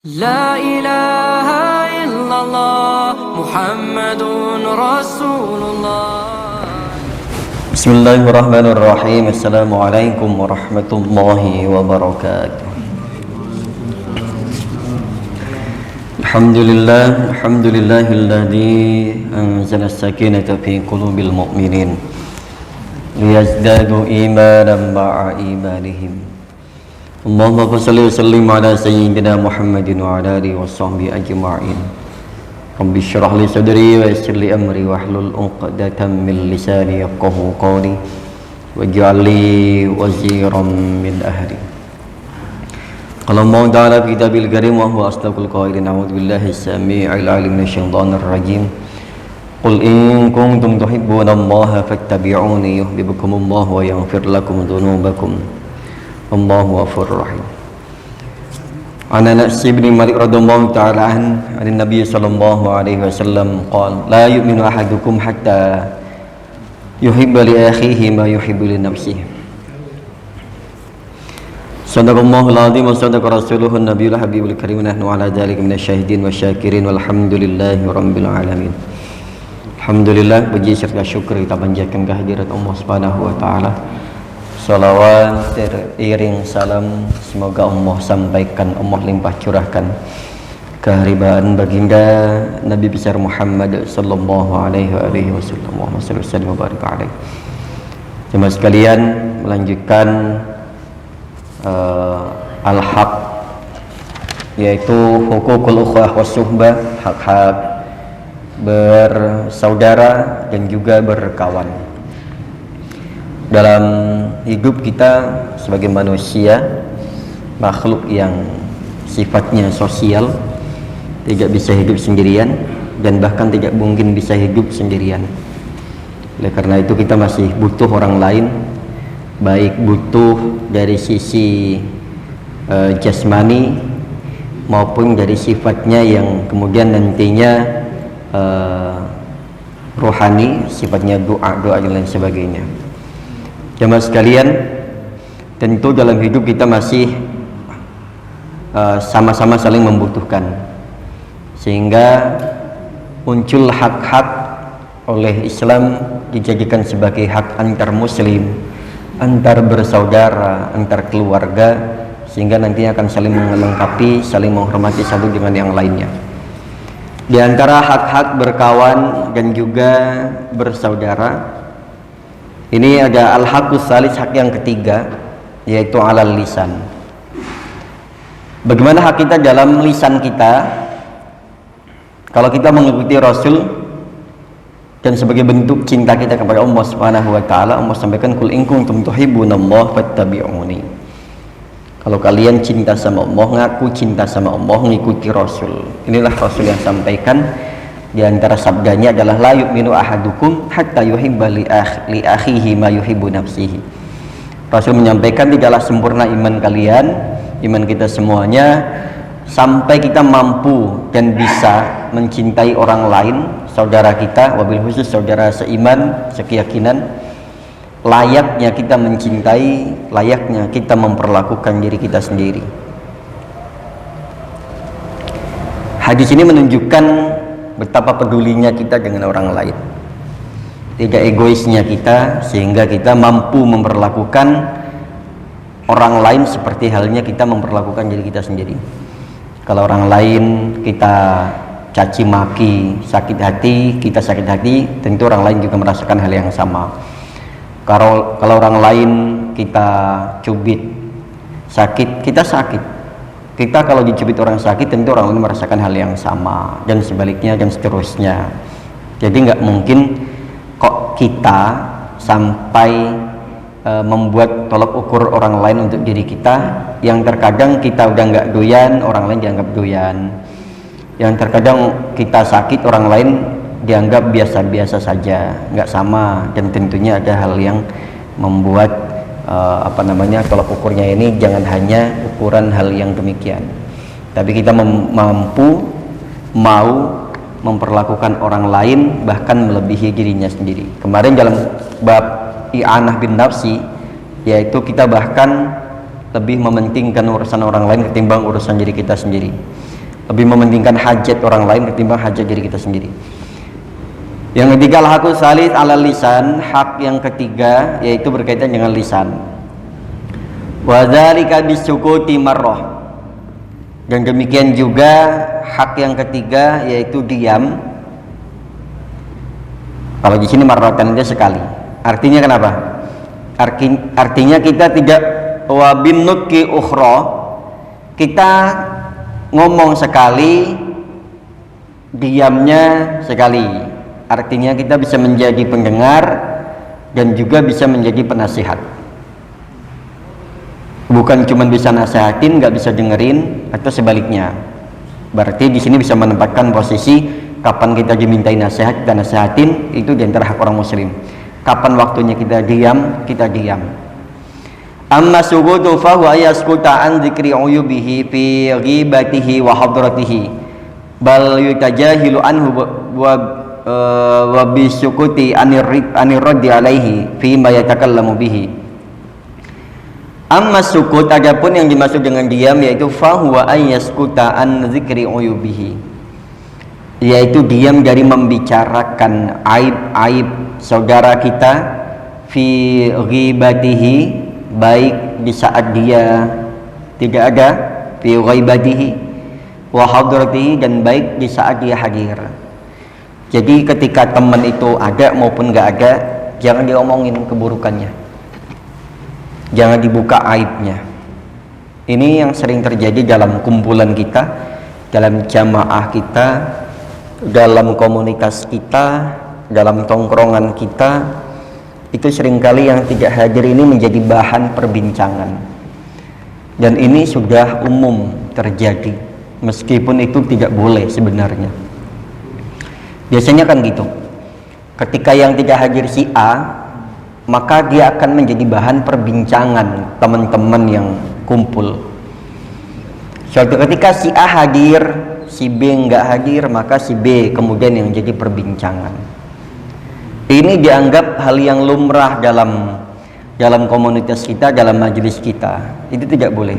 لا إله إلا الله محمد رسول الله. Bismillahirrahmanirrahim. Assalamualaikum warahmatullahi wabarakatuh. Alhamdulillahilladzi anzala as-sakinata fi qulubil mu'minin liyazdadu imanan ma'a imanihim. Allahumma salli wa sallim ala sayyidina Muhammadin wa ala alihi wa sahbihi ajma'in. Rabbi shrah li sadri wa yassir li amri wahlul 'uqdatam min lisani yafqahu qawli waj'al li waziran min ahli. Qala Allah ta'ala fi kitabil karim wa huwa asdaqul qailin. A'udzu billahi as-sami'il 'alim minasyaitonir rajim. Qul in kuntum tuhibbunallaha fattabi'uni yuhibbukumullahu wa yaghfir lakum dhunubakum. Allahu ghafurur rahim. An Anas bin Malik radhiyallahu ta'ala an Nabi sallallahu alaihi wasallam qala la yu'minu ahadukum hatta yuhibba li akhihi ma yuhibbu li nafsihi. Sadaqallahul azim wa sadaqa rasuluhun nabiyul habibul karim wa nahnu ala dzalika minasyahidin wasyakirin walhamdulillahi rabbil alamin. Alhamdulillah, puji serta syukur kita panjatkan kehadirat Allah Subhanahu wa taala. Salawat teriring salam semoga Allah sampaikan, Allah limpah curahkan keharibaan baginda Nabi besar Muhammad sallallahu alaihi wasallam. Allahumma shalli wa sallim wa barik alaihi. Jemaah sekalian, melanjutkan al-haq, yaitu hukukul ukhuwah was-suhbah, hak-hak bersaudara dan juga berkawan. Dalam hidup kita sebagai manusia, makhluk yang sifatnya sosial, tidak bisa hidup sendirian dan bahkan tidak mungkin bisa hidup sendirian. Oleh karena itu kita masih butuh orang lain, baik butuh dari sisi jasmani maupun dari sifatnya yang kemudian nantinya rohani, sifatnya doa dan lain sebagainya. Jemaah sekalian, tentu dalam hidup kita masih sama-sama saling membutuhkan, sehingga muncul hak-hak oleh Islam dijadikan sebagai hak antar muslim, antar bersaudara, antar keluarga, sehingga nantinya akan saling melengkapi, saling menghormati satu dengan yang lainnya. Di antara hak-hak berkawan dan juga bersaudara, ini ada al-haqqus salis, hak yang ketiga, yaitu alal lisan. Bagaimana hak kita dalam lisan kita? Kalau kita mengikuti Rasul dan sebagai bentuk cinta kita kepada Allah Subhanahu wa taala, Allah sampaikan qul in kuntum tuhibbunallaha fattabi'uni. Kalau kalian cinta sama Allah, ngaku cinta sama Allah, mengikuti Rasul. Inilah Rasul yang sampaikan. Di antara sabdanya adalah la yu'minu ahadukum hatta yuhibba li akhihi ma yuhibbu nafsihi. Rasul menyampaikan tidaklah sempurna iman kalian, iman kita semuanya, sampai kita mampu dan bisa mencintai orang lain, saudara kita, wabil khusus saudara seiman, sekeyakinan, layaknya kita mencintai, layaknya kita memperlakukan diri kita sendiri. Hadis ini menunjukkan betapa pedulinya kita dengan orang lain, tidak egoisnya kita, sehingga kita mampu memperlakukan orang lain seperti halnya kita memperlakukan diri kita sendiri. Kalau orang lain kita caci maki, sakit hati, kita sakit hati, tentu orang lain juga merasakan hal yang sama. Kalau orang lain kita cubit, sakit, kita sakit. Kita kalau dicubit orang sakit, tentu orang lain merasakan hal yang sama, dan sebaliknya dan seterusnya. Jadi nggak mungkin kok kita sampai membuat tolak ukur orang lain untuk diri kita, yang terkadang kita udah nggak doyan, orang lain dianggap doyan. Yang terkadang kita sakit, orang lain dianggap biasa-biasa saja, nggak sama. Dan tentunya ada hal yang membuat tolak ukurnya ini jangan hanya ukuran hal yang demikian, tapi kita mampu mau memperlakukan orang lain bahkan melebihi dirinya sendiri. Kemarin dalam bab i'anah bin nafsi, yaitu kita bahkan lebih mementingkan urusan orang lain ketimbang urusan diri kita sendiri. lebih mementingkan hajat orang lain ketimbang hajat diri kita sendiri. Yang ketiga, al-haqqus salis ala lisan, hak yang ketiga yaitu berkaitan dengan lisan. Wa dzalika bisukuti marrah. Dan demikian juga hak yang ketiga yaitu diam. Kalau di sini marratan aja sekali. Artinya kenapa? Artinya kita tidak wa binnuki ukhra, kita ngomong sekali, diamnya sekali. Artinya kita bisa menjadi pendengar dan juga bisa menjadi penasihat. Bukan cuma bisa nasihatin, nggak bisa dengerin, atau sebaliknya. Berarti di sini bisa menempatkan posisi kapan kita dimintai nasihat, kita nasihatin, itu di antara hak orang muslim. Kapan waktunya kita diam, kita diam. Amma sukutu fa huwa yaskuta an dzikri uyubihi fi ghibatihi wa hadratihi bal yutajahilu anhu wa bisukuti anir raddi alaihi fi ma yatakallamu bihi. Amma sukut, adapun yang dimaksud dengan diam yaitu fa huwa yaskuta an dzikri uyubihi, yaitu diam dari membicarakan aib-aib saudara kita, fi ghibatihi, baik di saat dia tidak ada, fi ghaibatihi wa hadratihi, dan baik di saat dia hadir. Jadi ketika teman itu ada maupun nggak ada, jangan diomongin keburukannya, jangan dibuka aibnya. Ini yang sering terjadi dalam kumpulan kita, dalam jamaah kita, dalam komunitas kita, dalam tongkrongan kita. Itu seringkali yang tidak hadir ini menjadi bahan perbincangan, dan ini sudah umum terjadi, meskipun itu tidak boleh sebenarnya. Biasanya kan gitu, ketika yang tidak hadir si A, maka dia akan menjadi bahan perbincangan teman-teman yang kumpul. Suatu ketika si A hadir, si B nggak hadir, maka si B kemudian yang jadi perbincangan. Ini dianggap hal yang lumrah dalam komunitas kita, dalam majelis kita. Itu tidak boleh.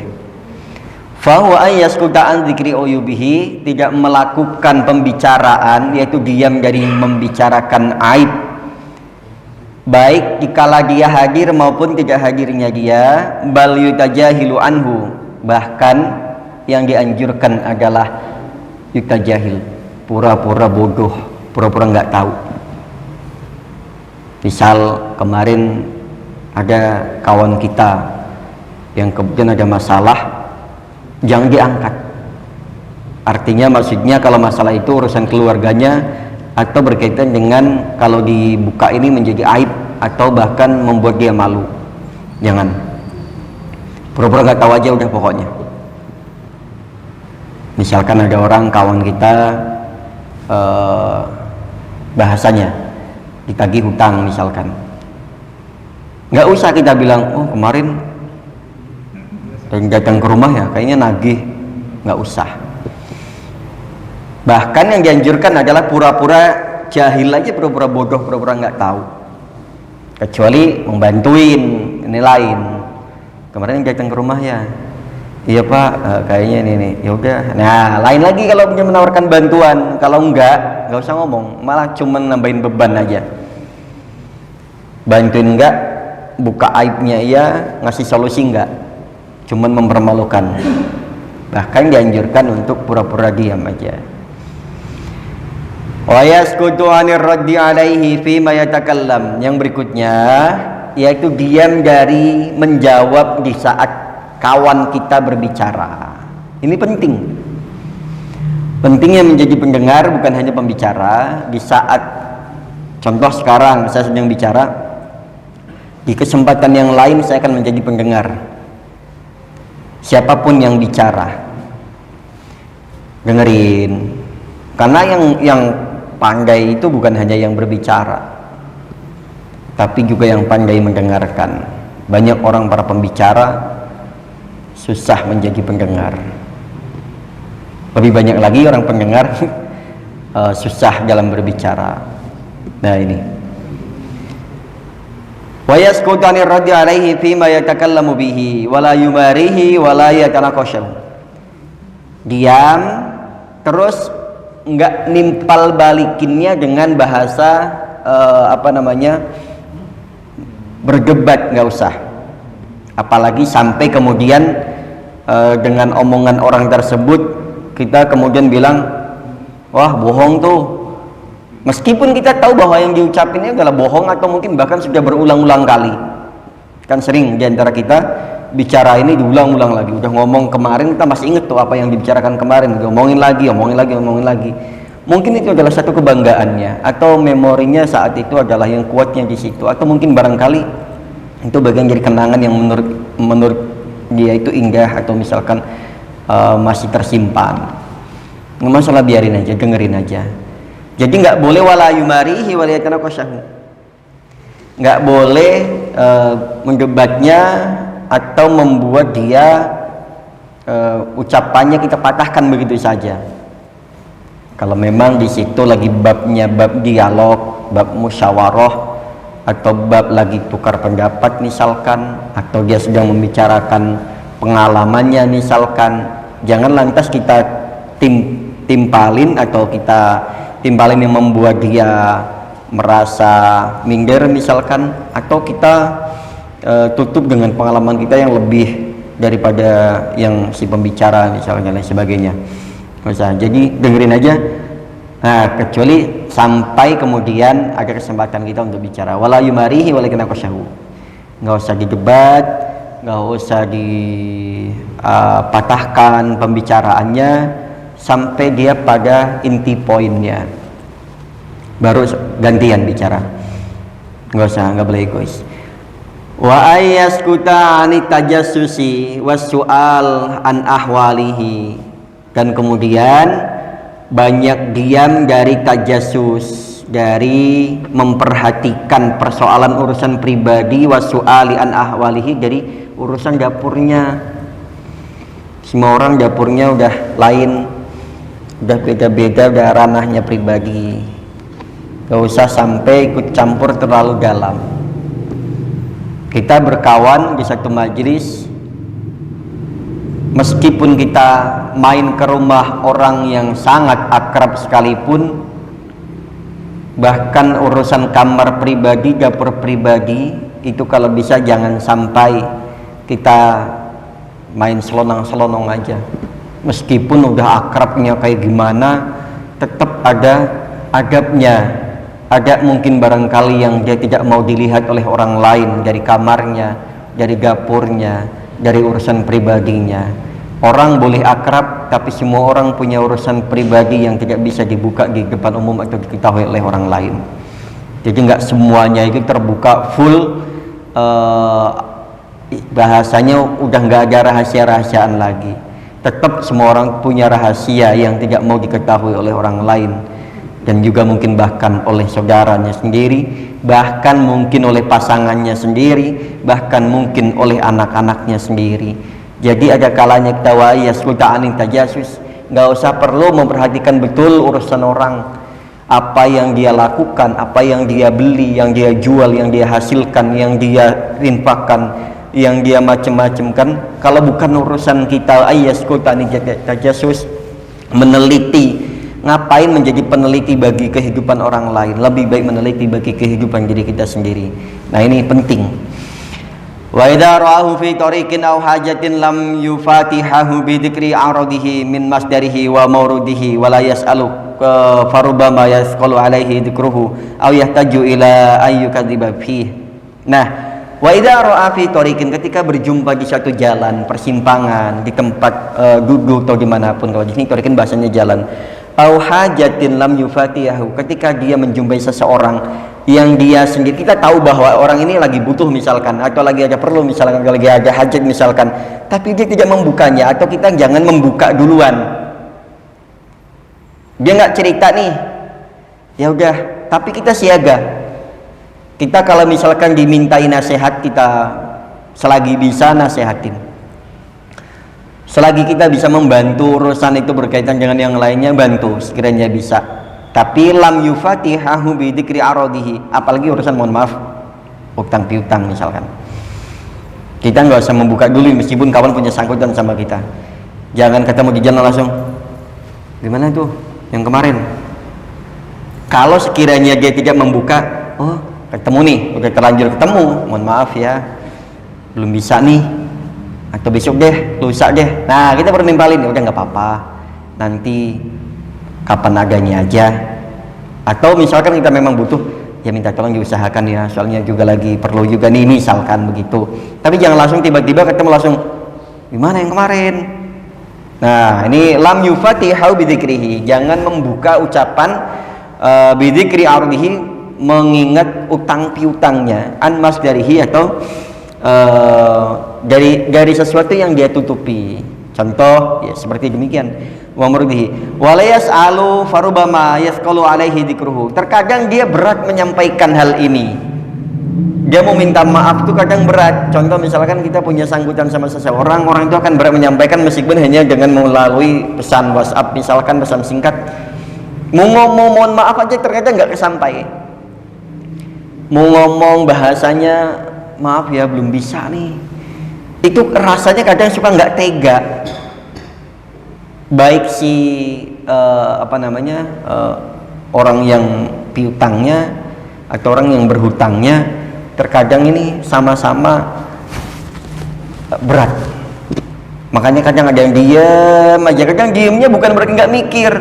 Fahuwa yaskuta an dzikri uyubihi, tidak melakukan pembicaraan, yaitu diam dari membicarakan aib, baik dikala dia hadir maupun tidak hadirnya dia. Bal yutajahilu anhu, bahkan yang dianjurkan adalah yutajahil, pura-pura bodoh, pura-pura nggak tahu. Misal kemarin ada kawan kita yang kemudian ada masalah, jangan diangkat. Artinya maksudnya kalau masalah itu urusan keluarganya atau berkaitan dengan kalau dibuka ini menjadi aib atau bahkan membuat dia malu, jangan. Pura-pura nggak tahu aja udah pokoknya. Misalkan ada orang kawan kita bahasanya ditagih hutang misalkan, nggak usah kita bilang, oh kemarin datang ke rumah ya kayaknya nagih, nggak usah. Bahkan yang dianjurkan adalah pura-pura jahil aja, pura-pura bodoh, pura-pura nggak tahu, kecuali membantuin, ini lain. Kemarin datang ke rumah ya, iya pak, kayaknya ini ya udah. Nah lain lagi kalau punya menawarkan bantuan. Kalau nggak usah ngomong, malah cuman nambahin beban aja. Bantuin enggak, buka aibnya iya, ngasih solusi enggak, cuman mempermalukan. Bahkan dianjurkan untuk pura-pura diam aja. Wa yaskutu 'anir raddi 'alaihi fi ma yatakallam. Yang berikutnya yaitu diam dari menjawab di saat kawan kita berbicara. Ini penting. Pentingnya menjadi pendengar, bukan hanya pembicara. Di saat contoh sekarang saya sedang bicara, di kesempatan yang lain saya akan menjadi pendengar. Siapapun yang bicara, dengerin. Karena yang pandai itu bukan hanya yang berbicara, tapi juga yang pandai mendengarkan. Banyak orang para pembicara susah menjadi pendengar. Lebih banyak lagi orang pendengar susah dalam berbicara. Nah ini. Wa yaskutu 'anir raddi 'alaihi fi ma yatakallamu bihi wa la yumarihi wa la yatanaqashahu. Diam terus nggak nimpal balikinnya dengan bahasa berdebat, nggak usah. Apalagi sampai kemudian dengan omongan orang tersebut kita kemudian bilang, wah bohong tuh, meskipun kita tahu bahwa yang diucapinnya adalah bohong atau mungkin bahkan sudah berulang-ulang kali. Kan sering diantara kita bicara ini diulang-ulang lagi, udah ngomong kemarin kita masih inget tuh apa yang dibicarakan kemarin, diomongin lagi. Mungkin itu adalah satu kebanggaannya, atau memorinya saat itu adalah yang kuatnya di situ, atau mungkin barangkali itu bagian dari kenangan yang menurut dia itu indah, atau misalkan masih tersimpan. Nggak masalah, biarin aja, dengerin aja. Jadi nggak boleh wala yumarihi wala yatanaqashahu, nggak boleh mendebatnya atau membuat dia ucapannya kita patahkan begitu saja. Kalau memang di situ lagi babnya bab dialog, bab musyawarah, atau bab lagi tukar pendapat misalkan, atau dia sedang membicarakan pengalamannya misalkan, jangan lantas kita timpalin yang membuat dia merasa minder misalkan, atau kita tutup dengan pengalaman kita yang lebih daripada yang si pembicara misalnya dan sebagainya. Jadi dengerin aja. Nah, kecuali sampai kemudian ada kesempatan kita untuk bicara. Wala yumarihi wala yatanaqashahu. Nggak usah didebat, nggak usah dipatahkan pembicaraannya sampai dia pada inti poinnya. Baru gantian bicara. Nggak boleh egois. Wa ayyaskuta anit tajassusi was-su'al an ahwalihi. Dan kemudian banyak diam dari tajassus, dari memperhatikan persoalan urusan pribadi, wasu'ali an ahwalihi, dari urusan dapurnya. Semua orang dapurnya udah lain, udah beda-beda, udah ranahnya pribadi. Gak usah sampai ikut campur terlalu dalam. Kita berkawan di satu majelis, meskipun kita main ke rumah orang yang sangat akrab sekalipun, bahkan urusan kamar pribadi, dapur pribadi, itu kalau bisa jangan sampai kita main selonong-selonong aja. Meskipun udah akrabnya kayak gimana, tetap ada adabnya. Ada mungkin barangkali yang dia tidak mau dilihat oleh orang lain, dari kamarnya, dari dapurnya, dari urusan pribadinya. Orang boleh akrab, tapi semua orang punya urusan pribadi yang tidak bisa dibuka di depan umum atau diketahui oleh orang lain. Jadi nggak semuanya itu terbuka full, bahasanya udah nggak ada rahasia-rahasiaan lagi. Tetap semua orang punya rahasia yang tidak mau diketahui oleh orang lain, dan juga mungkin bahkan oleh saudaranya sendiri, bahkan mungkin oleh pasangannya sendiri, bahkan mungkin oleh anak-anaknya sendiri. Jadi ada kalanya kita yaskuta anin tajassus, nggak usah perlu memperhatikan betul urusan orang, apa yang dia lakukan, apa yang dia beli, yang dia jual, yang dia hasilkan, yang dia infakkan, yang dia macam-macam kan. Kalau bukan urusan kita, yaskuta anin tajassus, meneliti. Ngapain menjadi peneliti bagi kehidupan orang lain? Lebih baik meneliti bagi kehidupan diri kita sendiri. Nah, ini penting. Wa idza ra'ahu fi tariqin aw hajatin lam yufatihahu bi dzikri aradihi min masdarihi wa mawrudihi wa la yas'alu farubama yasqalu alaihi dzikruhu aw yahtaju ila ayyukadziba fihi. Nah, wa idza ra'a fi tariqin, ketika berjumpa di satu jalan, persimpangan, di tempat duduk atau dimanapun, kalau di sini tariqin bahasanya jalan. Au hajatin lam yufatihahu, ketika dia menjumpai seseorang yang dia sendiri, kita tahu bahwa orang ini lagi butuh misalkan, atau lagi ada perlu misalkan, lagi ada hajat misalkan, tapi dia tidak membukanya, atau kita jangan membuka duluan. Dia nggak cerita nih, ya udah, tapi kita siaga. Kita kalau misalkan dimintai nasihat, kita selagi bisa nasehatin. Selagi kita bisa membantu urusan itu berkaitan dengan yang lainnya, bantu sekiranya bisa. Tapi lam yufatihahu bi dzikri aradihi, apalagi urusan, mohon maaf, utang piutang misalkan. Kita nggak usah membuka dulu meskipun kawan punya sangkutan sama kita. Jangan ketemu di jalan langsung, Gimana tuh yang kemarin? Kalau sekiranya dia tidak membuka, oh ketemu nih, udah terlanjur ketemu, mohon maaf ya, belum bisa nih, atau besok deh, lusa deh. Nah kita baru nimpalin, ya udah nggak apa-apa, nanti kapan adanya aja. Atau misalkan kita memang butuh, ya minta tolong diusahakan ya, soalnya juga lagi perlu juga nih, misalkan begitu. Tapi jangan langsung tiba-tiba ketemu langsung, gimana yang kemarin? Nah ini lam yufatihu bidzikrihi, jangan membuka ucapan bidzikri ardihi, mengingat utang piutangnya, an masdarihi, atau dari sesuatu yang dia tutupi. Contoh ya seperti demikian, wa murdihi wala yas'alu farubama yasqalu alaihi dzikruhu. Terkadang dia berat menyampaikan hal ini, dia mau minta maaf itu kadang berat. Contoh misalkan kita punya sangkutan sama seseorang, orang itu akan berat menyampaikan meskipun hanya dengan melalui pesan WhatsApp, misalkan pesan singkat. Mau ngomong mohon maaf aja ternyata nggak kesampai. Mau ngomong bahasanya maaf ya belum bisa nih, itu rasanya kadang suka nggak tega. Baik si orang yang piutangnya atau orang yang berhutangnya, terkadang ini sama-sama berat. Makanya kadang ada yang diam aja, kadang diamnya bukan berarti nggak mikir.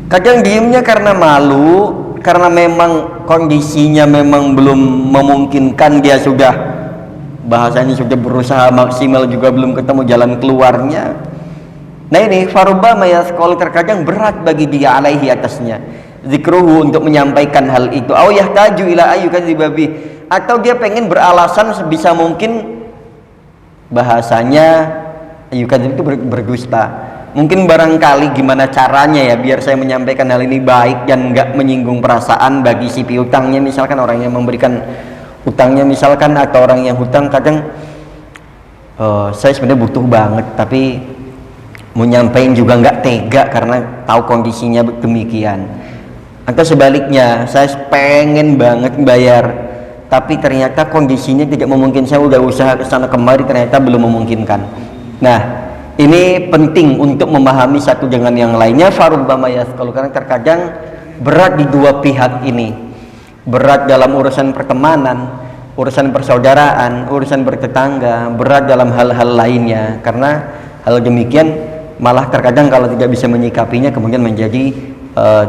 Kadang diemnya karena malu, karena memang kondisinya memang belum memungkinkan, dia sudah bahasanya sudah berusaha maksimal juga belum ketemu jalan keluarnya. Nah ini farubama yasqal, terkadang berat bagi dia alaihi atasnya zikruhu, untuk menyampaikan hal itu. Au yahtaju ila ayyukadzibabi, atau dia pengen beralasan sebisa mungkin, bahasanya ayyukadzib itu berdusta. Mungkin barangkali gimana caranya ya biar saya menyampaikan hal ini baik dan nggak menyinggung perasaan bagi si piutangnya, misalkan orang yang memberikan utangnya misalkan, atau orang yang hutang. Kadang saya sebenarnya butuh banget tapi mau nyampein juga nggak tega karena tahu kondisinya demikian. Atau sebaliknya, saya pengen banget bayar tapi ternyata kondisinya tidak memungkinkan, saya udah usaha kesana kemari ternyata belum memungkinkan. Nah ini penting untuk memahami satu dengan yang lainnya. Farubbama yasqalu, karena terkadang berat di dua pihak ini, berat dalam urusan pertemanan, urusan persaudaraan, urusan bertetangga, berat dalam hal-hal lainnya. Karena hal demikian malah terkadang kalau tidak bisa menyikapinya kemudian menjadi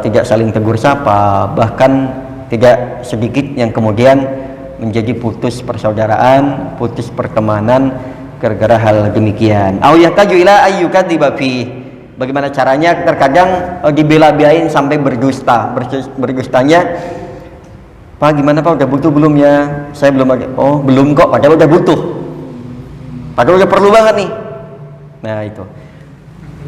tidak saling tegur sapa, bahkan tidak sedikit yang kemudian menjadi putus persaudaraan, putus pertemanan gara-gara hal demikian. Au yahtaju ila ayyukadziba fi, bagaimana caranya? Terkadang dibela-belain sampai berdusta. Berdustanya, Pak gimana Pak, udah butuh belum ya? Saya belum ada. Oh belum kok, padahal udah butuh, padahal udah perlu banget nih. Nah itu.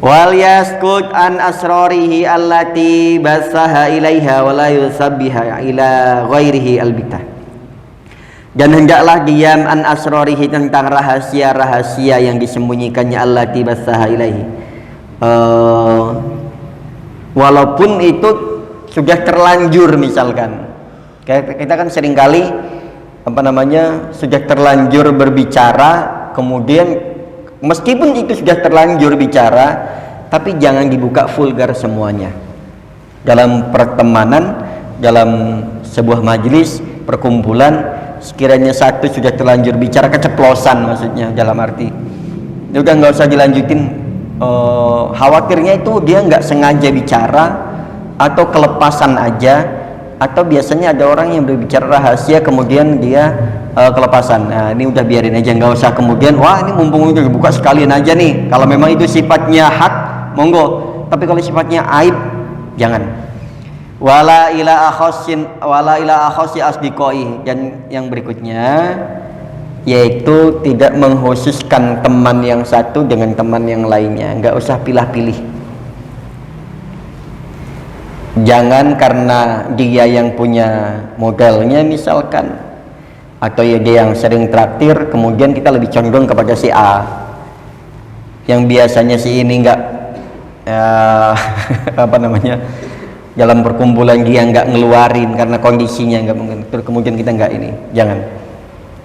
Wal yaskut an asrarihi allati basaha ilaiha wa la yusabbiha ila ghairihi albitah. Dan hendaklah diam an asrarihi, tentang rahasia-rahasia yang disembunyikannya, allati basaha ilaihi, walaupun itu sudah terlanjur. Misalkan kita kan seringkali sudah terlanjur berbicara, kemudian meskipun itu sudah terlanjur bicara tapi jangan dibuka vulgar semuanya. Dalam pertemanan, dalam sebuah majelis perkumpulan, sekiranya satu sudah terlanjur bicara keceplosan, maksudnya dalam arti udah nggak usah dilanjutin. Khawatirnya itu dia nggak sengaja bicara atau kelepasan aja, atau biasanya ada orang yang berbicara rahasia kemudian dia kelepasan. Nah ini udah biarin aja, nggak usah kemudian wah ini mumpung udah dibuka sekalian aja nih. Kalau memang itu sifatnya hak monggo, tapi kalau sifatnya aib jangan. Wala ila akhossi asdiqoi, dan yang berikutnya yaitu tidak mengkhususkan teman yang satu dengan teman yang lainnya, nggak usah pilih-pilih. Jangan karena dia yang punya modalnya misalkan, atau ya dia yang sering traktir, kemudian kita lebih condong kepada si A yang biasanya si ini nggak dalam perkumpulan dia nggak ngeluarin karena kondisinya nggak mungkin, terus kemudian kita nggak ini. Jangan,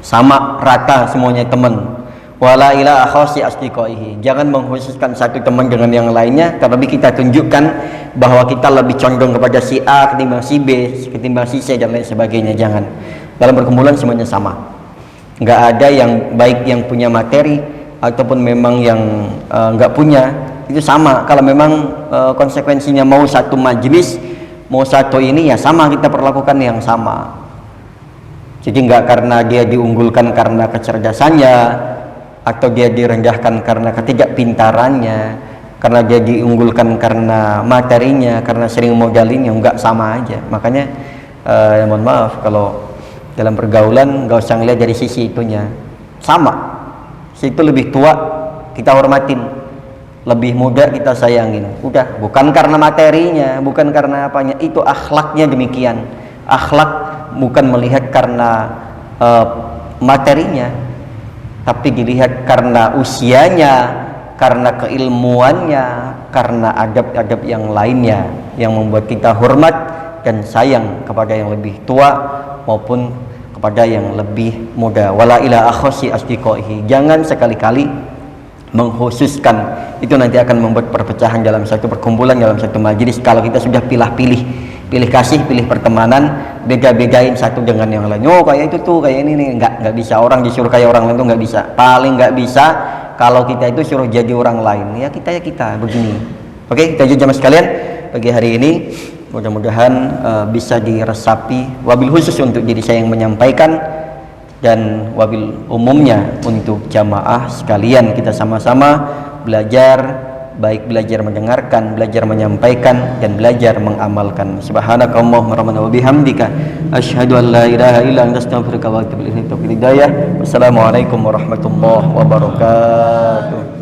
sama rata semuanya teman. wala ila akhasi asdiqaihi. Jangan mengkhususkan satu teman dengan yang lainnya, terlebih kita tunjukkan bahwa kita lebih condong kepada si A ketimbang si B, ketimbang si C dan lain sebagainya. Jangan. Dalam perkumpulan semuanya sama. Nggak ada yang baik yang punya materi ataupun memang yang nggak punya, itu sama. Kalau memang konsekuensinya mau satu majelis, mau satu ini, ya sama kita perlakukan yang sama. Jadi nggak karena dia diunggulkan karena kecerdasannya, atau dia direndahkan karena ketidakpintarannya, karena dia diunggulkan karena materinya, karena sering modalinya, nggak, sama aja. Makanya ya mohon maaf kalau dalam pergaulan nggak usah ngeliat dari sisi itunya, sama. Si itu lebih tua kita hormatin, lebih muda kita sayangin, udah. Bukan karena materinya, bukan karena apanya, itu akhlaknya demikian. Akhlak bukan melihat karena materinya, tapi dilihat karena usianya, karena keilmuannya, karena adab-adab yang lainnya yang membuat kita hormat dan sayang kepada yang lebih tua maupun kepada yang lebih muda. Wala ila akhasi asdiqaihi. Jangan sekali-kali mengkhususkan, itu nanti akan membuat perpecahan dalam satu perkumpulan, dalam satu majelis. Kalau kita sudah pilih kasih, pilih pertemanan, beda-bedain satu dengan yang lain. Oh kayak itu tuh, kayak ini nih, nggak bisa. Orang disuruh kayak orang lain tuh nggak bisa. Paling nggak bisa kalau kita itu suruh jadi orang lain. Ya kita begini. Oke, kita jamaah sekalian, pagi hari ini mudah-mudahan bisa diresapi. Wabil khusus untuk diri saya yang menyampaikan, dan wabil umumnya untuk jamaah sekalian, kita sama-sama belajar, baik belajar mendengarkan, belajar menyampaikan, dan belajar mengamalkan. Subhanakallahumma rabbana wa bihamdika asyhadu an la ilaha illa anta astaghfiruka wa atubu ilaik. Wassalamualaikum warahmatullahi wabarakatuh.